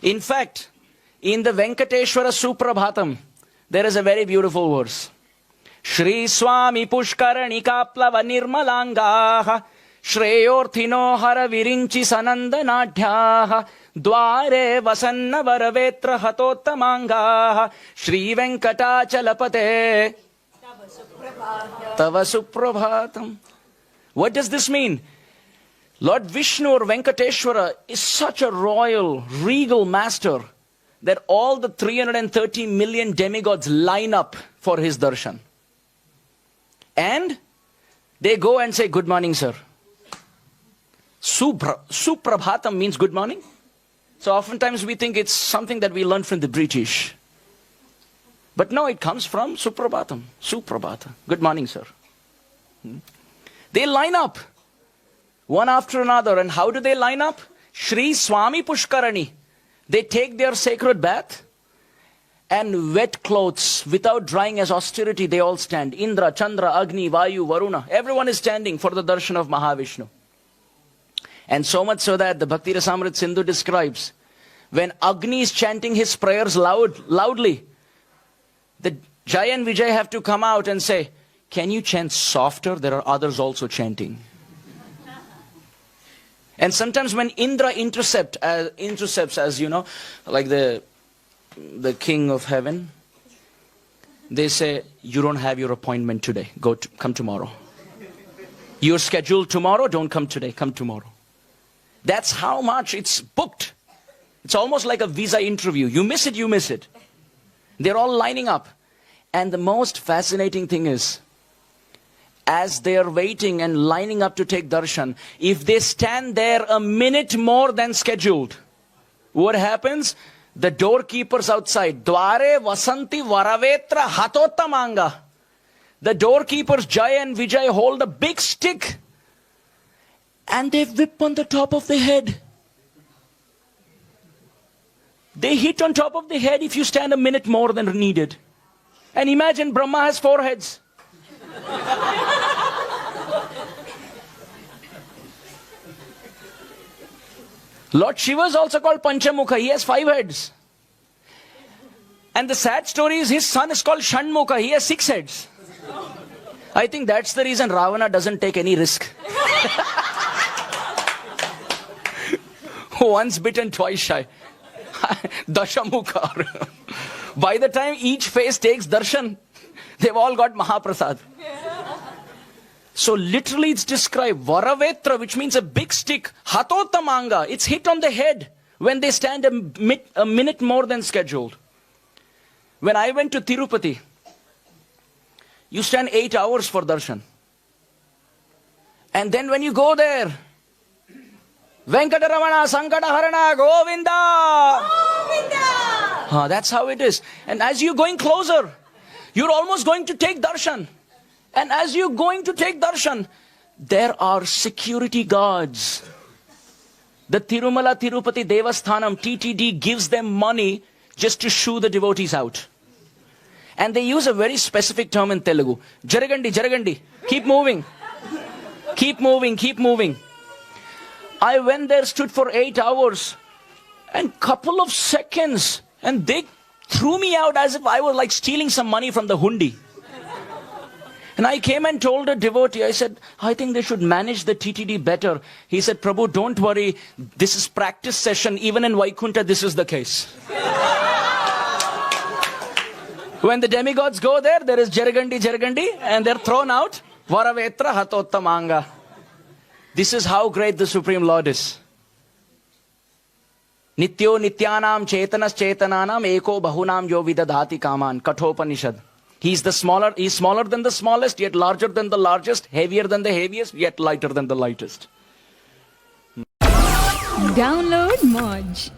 In fact, in the Venkateshwara Suprabhatam, there is a very beautiful verse. Shri Swami Pushkarani Kaplava Nirmalangaha Shreyorthino Hara Virinchi Sanandanadhyaha Dware Vasanna Varavetra Hatottamangaha Shri Venkatachalapate Tava Suprabhatam. What does this mean? Lord Vishnu or Venkateshwara is such a royal, regal master that all the 330 million demigods line up for his darshan. And they go and say, good morning, sir. Suprabhatam means good morning. So oftentimes we think it's something that we learned from the British. But no, it comes from Suprabhatam. Suprabhata. Good morning, sir. They line up one after another. And how do they line up? Shri Swami Pushkarani. They take their sacred bath and wet clothes without drying as austerity. They all stand. Indra, Chandra, Agni, Vayu, Varuna. Everyone is standing for the darshan of Mahavishnu. And so much so that the Bhakti Rasamrit Sindhu describes when Agni is chanting his prayers loudly, the Jai and Vijay have to come out and say, can you chant softer? There are others also chanting. And sometimes when Indra intercepts, as you know, like the king of heaven, they say, you don't have your appointment today. Come tomorrow. You're scheduled tomorrow, don't come today, come tomorrow. That's how much it's booked. It's almost like a visa interview. You miss it, you miss it. They're all lining up. And the most fascinating thing is, as they are waiting and lining up to take darshan, if they stand there a minute more than scheduled, what happens? The doorkeepers outside, Dware Vasanti Varavetra Hatottamanga. The doorkeepers, Jai and Vijay, hold a big stick and they whip on the top of the head. They hit on top of the head if you stand a minute more than needed. And imagine Brahma has 4 heads. Lord Shiva is also called Panchamukha. He has 5 heads. And the sad story is his son is called Shanmukha. He has 6 heads. I think that's the reason Ravana doesn't take any risk. Once bitten, twice shy. Dashamukha. By the time each face takes darshan, they've all got Mahaprasad. So literally it's described, Varavetra, which means a big stick, Hatottamanga, it's hit on the head when they stand a minute more than scheduled. When I went to Tirupati, you stand 8 hours for darshan. And then when you go there, Venkataramana, Sankataharana, Govinda! Govinda! That's how it is. And as you're going closer, you're almost going to take darshan. And as you're going to take darshan, there are security guards. The Tirumala Tirupati Devasthanam, TTD, gives them money just to shoo the devotees out. And they use a very specific term in Telugu. Jaragandi, Jaragandi. Keep moving. Keep moving, keep moving. I went there, stood for 8 hours and couple of seconds. And they threw me out as if I was like stealing some money from the hundi. And I came and told a devotee, I said, I think they should manage the TTD better. He said, Prabhu, don't worry. This is practice session. Even in Vaikunta, this is the case. When the demigods go there, there is Jaragandi, Jaragandi, and they're thrown out. Varavetra Hatottamanga. This is how great the Supreme Lord is. Nityo Nityanam Chetanas Chetananam Eko Bahunam Yo Vidadhati Kaman. Kathopanishad. He's smaller than the smallest, yet larger than the largest, heavier than the heaviest, yet lighter than the lightest. Download Moj.